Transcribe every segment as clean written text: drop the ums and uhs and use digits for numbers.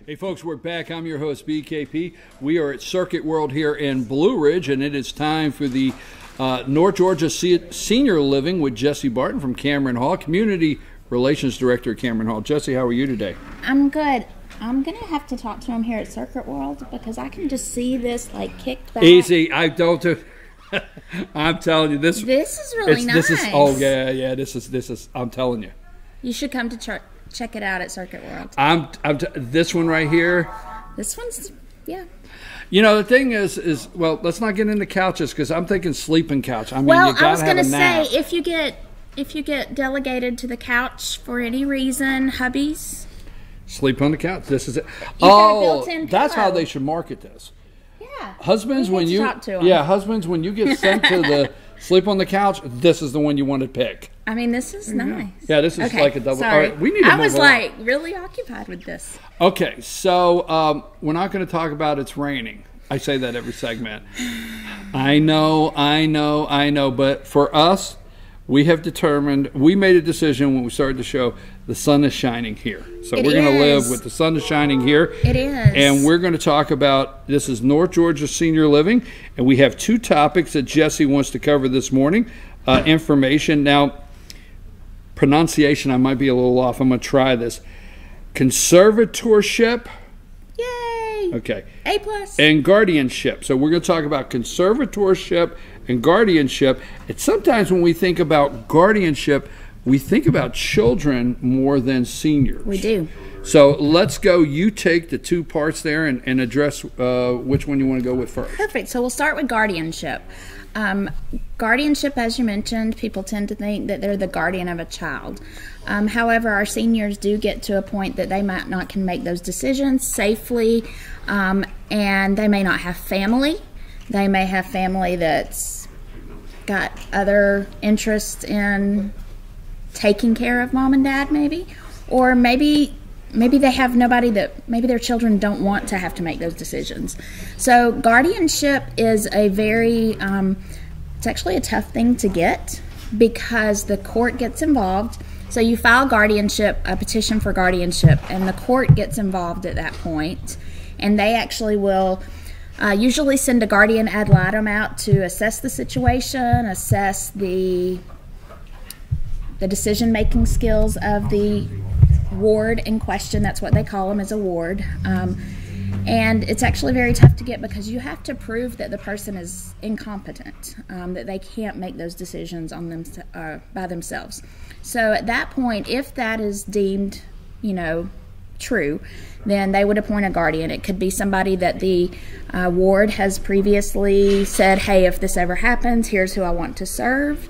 Hey folks, we're back. I'm your host, BKP. We are at Circuit World here in Blue Ridge, and it is time for the North Georgia Senior Living with Jessi Barton from Cameron Hall, Community Relations Director at Cameron Hall. Jessi, how are you today? I'm good. I'm going to have to talk to him here at Circuit World because I can just see this like kicked back. Easy. I don't do. I'm telling you, this is really nice. This is, oh yeah. This is. I'm telling you. You should come to check it out at Circuit World. This one right here. This one's, yeah. You know, the thing is well, let's not get into couches because I'm thinking sleeping couch. I mean, well, you gotta I was going to have a say if you get delegated to the couch for any reason, hubbies, sleep on the couch. This is it. Got a built-in That's how pillow. they should market this. Yeah. Husbands, when you husbands, when you get sent to the sleep on the couch, this is the one you want to pick. I mean, this is nice. Yeah, this is okay, like a double. Sorry. All right, we need to I move was on. like really occupied with this. Okay, so we're not going to talk about it's raining. I say that every segment. I know. But for us, we have determined, we made a decision when we started the show, the sun is shining here. So we're going to live with the sun is shining here. It is. And we're going to talk about, this is North Georgia Senior Living, and we have two topics that Jessi wants to cover this morning. Information. Now, pronunciation, I might be a little off. I'm going to try this. Conservatorship. Yay. Okay. A+. And guardianship. So we're going to talk about conservatorship and guardianship. And sometimes when we think about guardianship, we think about children more than seniors. We do. So let's go. You take the two parts there and address which one you want to go with first. Perfect. So we'll start with guardianship. Guardianship, as you mentioned, people tend to think that they're the guardian of a child. However, our seniors do get to a point that they might not can make those decisions safely, and they may not have family. They may have family that's got other interests in taking care of mom and dad, maybe, or maybe they have nobody that, maybe their children don't want to have to make those decisions. So guardianship is a very, it's actually a tough thing to get because the court gets involved. So you file guardianship, a petition for guardianship, and the court gets involved at that point, and they actually will usually send a guardian ad litem out to assess the situation, assess the decision-making skills of the ward in question. That's what they call them, as a ward. And it's actually very tough to get because you have to prove that the person is incompetent, that they can't make those decisions on them by themselves. So at that point, if that is deemed, true, then they would appoint a guardian. It could be somebody that the ward has previously said, hey, if this ever happens, here's who I want to serve.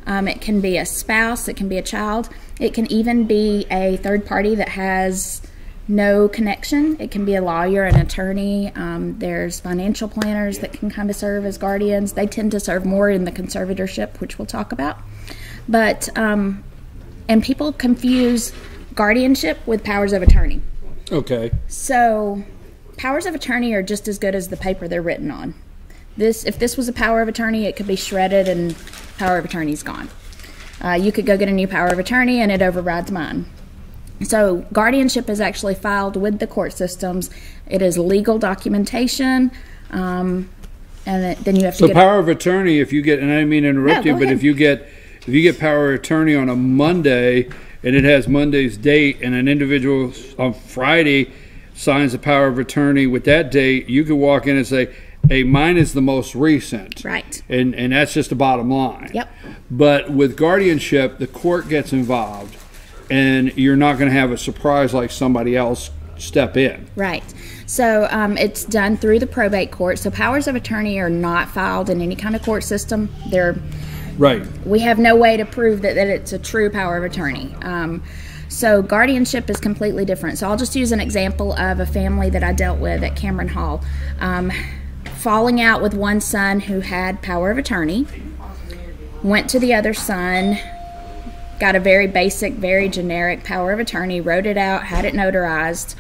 It can be a spouse, it can be a child, it can even be a third party that has no connection. It can be a lawyer, an attorney. There's financial planners that can kind of serve as guardians. They tend to serve more in the conservatorship, which we'll talk about. But, and people confuse guardianship with powers of attorney. Okay. So powers of attorney are just as good as the paper they're written on. If this was a power of attorney, it could be shredded and power of attorney's gone. You could go get a new power of attorney and it overrides mine. So guardianship is actually filed with the court systems. It is legal documentation, and then you have to So get power of attorney, if you get, and I didn't mean to interrupt you, but if you get power of attorney on a Monday and it has Monday's date, and an individual on Friday signs a power of attorney with that date, you could walk in and say, hey, mine is the most recent. Right. And that's just the bottom line. Yep. But with guardianship, the court gets involved, and you're not going to have a surprise like somebody else step in. Right. So it's done through the probate court. So powers of attorney are not filed in any kind of court system. They're right. We have no way to prove that it's a true power of attorney. So guardianship is completely different. So I'll just use an example of a family that I dealt with at Cameron Hall. Falling out with one son who had power of attorney, went to the other son, got a very basic, very generic power of attorney, wrote it out, had it notarized.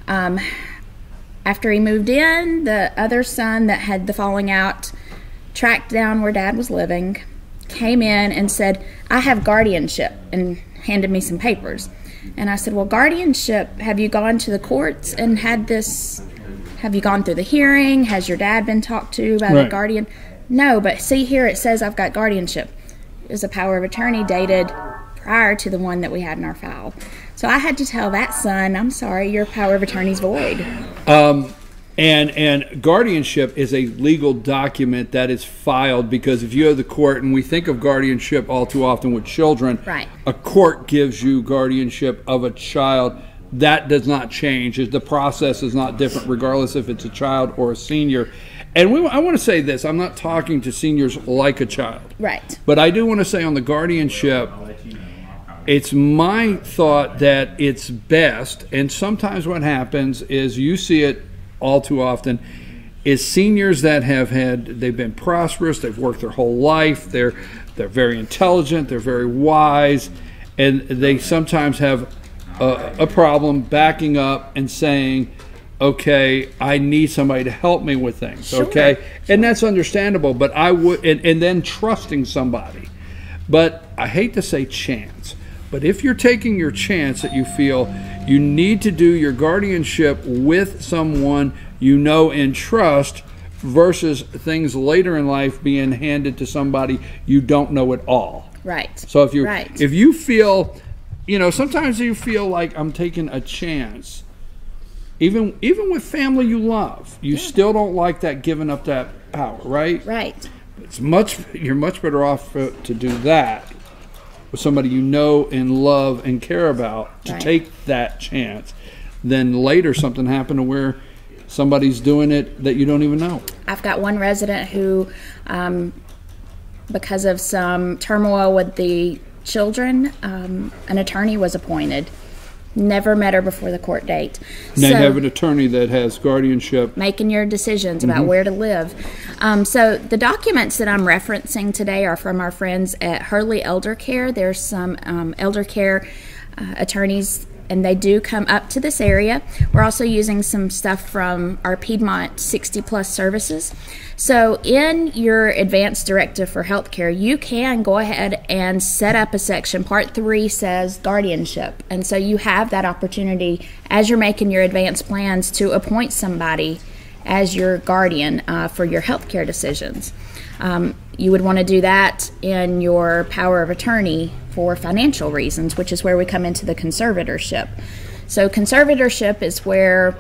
After he moved in, the other son that had the falling out tracked down where dad was living, came in and said, I have guardianship, and handed me some papers. And I said, well, guardianship, have you gone to the courts and had this, have you gone through the hearing? Has your dad been talked to by the guardian? No, but see here it says I've got guardianship. It was a power of attorney dated prior to the one that we had in our file. So I had to tell that son, I'm sorry, your power of attorney's void. And guardianship is a legal document that is filed, because if you go to the court, and we think of guardianship all too often with children, right. A court gives you guardianship of a child. That does not change. The process is not different regardless if it's a child or a senior. And I want to say this. I'm not talking to seniors like a child. Right. But I do want to say on the guardianship, it's my thought that it's best, and sometimes what happens is you see it all too often, is seniors that they've been prosperous, they've worked their whole life, they're very intelligent, they're very wise, and they sometimes have a problem backing up and saying, okay, I need somebody to help me with things, okay? And that's understandable, but I would, and then trusting somebody. But I hate to say chance, but if you're taking your chance that you feel you need to do your guardianship with someone you know and trust versus things later in life being handed to somebody you don't know at all. Right. So if you feel, sometimes you feel like I'm taking a chance, even with family you love, you still don't like that, giving up that power, right? Right. You're much better off to do that with somebody you know and love and care about, to take that chance, than later something happen to where somebody's doing it that you don't even know. I've got one resident who, because of some turmoil with the children, an attorney was appointed. Never met her before the court date. Now you have an attorney that has guardianship. Making your decisions about where to live. So the documents that I'm referencing today are from our friends at Hurley Elder Care. There's some elder care attorneys, and they do come up to this area. We're also using some stuff from our Piedmont 60-plus services. So in your advanced directive for healthcare, you can go ahead and set up a section. Part 3 says guardianship. And so you have that opportunity as you're making your advanced plans to appoint somebody as your guardian for your healthcare decisions. You would want to do that in your power of attorney for financial reasons, which is where we come into the conservatorship. So conservatorship is where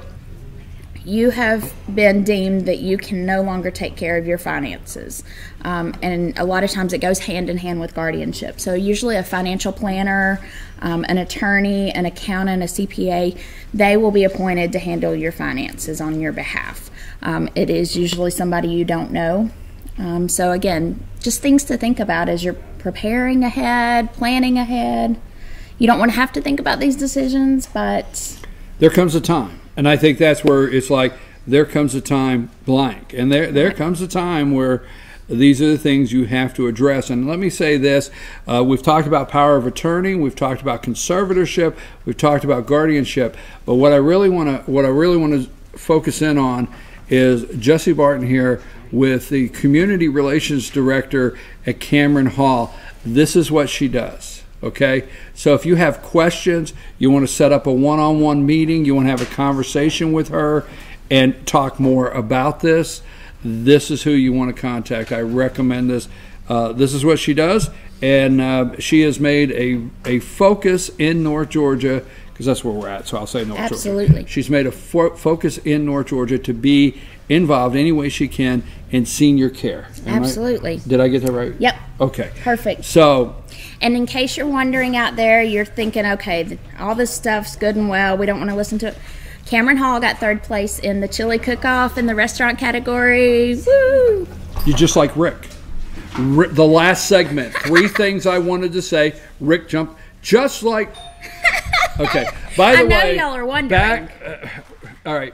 you have been deemed that you can no longer take care of your finances. And a lot of times it goes hand in hand with guardianship. So usually a financial planner, an attorney, an accountant, a CPA, they will be appointed to handle your finances on your behalf. It is usually somebody you don't know. So again, just things to think about as you're preparing ahead, planning ahead. You don't want to have to think about these decisions, but there comes a time. And I think that's where it's like, there comes a time blank. And there comes a time where these are the things you have to address. And let me say this, we've talked about power of attorney, we've talked about conservatorship, we've talked about guardianship. But what I really want to focus in on is Jessi Barton here with the Community Relations Director at Cameron Hall. This is what she does. Okay, so if you have questions, you want to set up a one-on-one meeting, you want to have a conversation with her and talk more about this, this is who you want to contact. I recommend this. This is what she does, and she has made a focus in North Georgia, because that's where we're at, so I'll say North Georgia. Absolutely. She's made a focus in North Georgia to be involved any way she can in senior care. Absolutely. Did I get that right? Yep. Okay. Perfect. So, and in case you're wondering out there, you're thinking, okay, all this stuff's good and well, we don't want to listen to it. Cameron Hall got 3rd place in the chili cook-off in the restaurant category. Woo! You're just like Rick. The last segment, 3 things I wanted to say. Rick jumped just like. Okay. By the way, I know y'all are wondering. All right.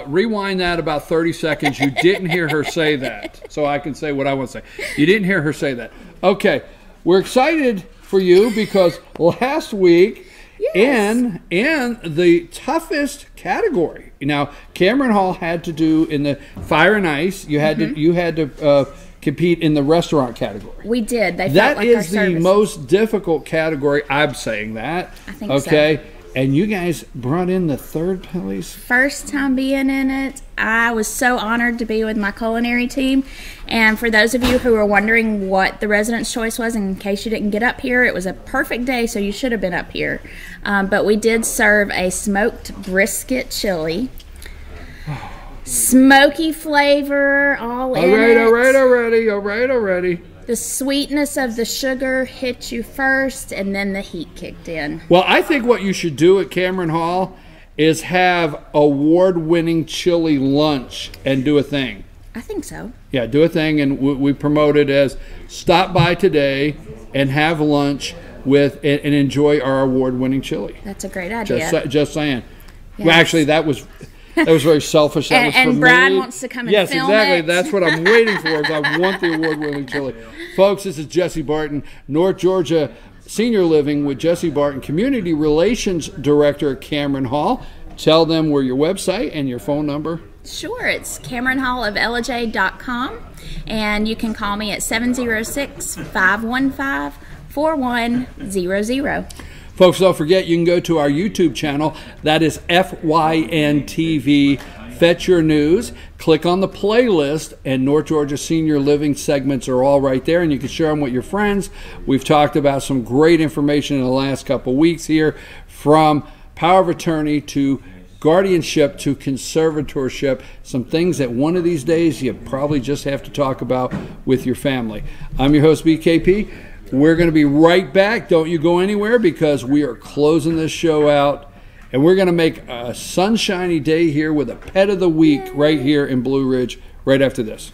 Rewind that about 30 seconds. You didn't hear her say that, so I can say what I want to say. You didn't hear her say that. Okay, we're excited for you because last week and the toughest category. Now, Cameron Hall had to do in the fire and ice. You had to compete in the restaurant category. We did. They that felt like is our the service. most difficult category. I'm saying that. I think okay. so. And you guys brought in the third place. First time being in it. I was so honored to be with my culinary team. And for those of you who are wondering what the Resident's Choice was, in case you didn't get up here, it was a perfect day, so you should have been up here. But we did serve a smoked brisket chili. Smoky flavor, all in it. All right already. The sweetness of the sugar hit you first, and then the heat kicked in. Well, I think what you should do at Cameron Hall is have award-winning chili lunch and do a thing. I think so. Yeah, do a thing, and we promote it as stop by today and have lunch with and enjoy our award-winning chili. That's a great idea. Just saying. Yes. Well, actually, that was very selfish. That was for Brad me. wants to come and yes, film exactly. it. That's what I'm waiting for. Is I want the award-winning chili, folks. This is Jessi Barton, North Georgia Senior Living with Jessi Barton, Community Relations Director at Cameron Hall. Tell them where your website and your phone number. Sure, it's CameronHallofLJ.com, and you can call me at 706-515-4100. Folks, don't forget you can go to our YouTube channel. That is FYNTV. Fetch Your News. Click on the playlist, and North Georgia Senior Living segments are all right there, and you can share them with your friends. We've talked about some great information in the last couple weeks here, from power of attorney to guardianship to conservatorship, some things that one of these days you probably just have to talk about with your family. I'm your host, BKP. We're going to be right back. Don't you go anywhere, because we are closing this show out, and we're going to make a sunshiny day here with a pet of the week right here in Blue Ridge right after this.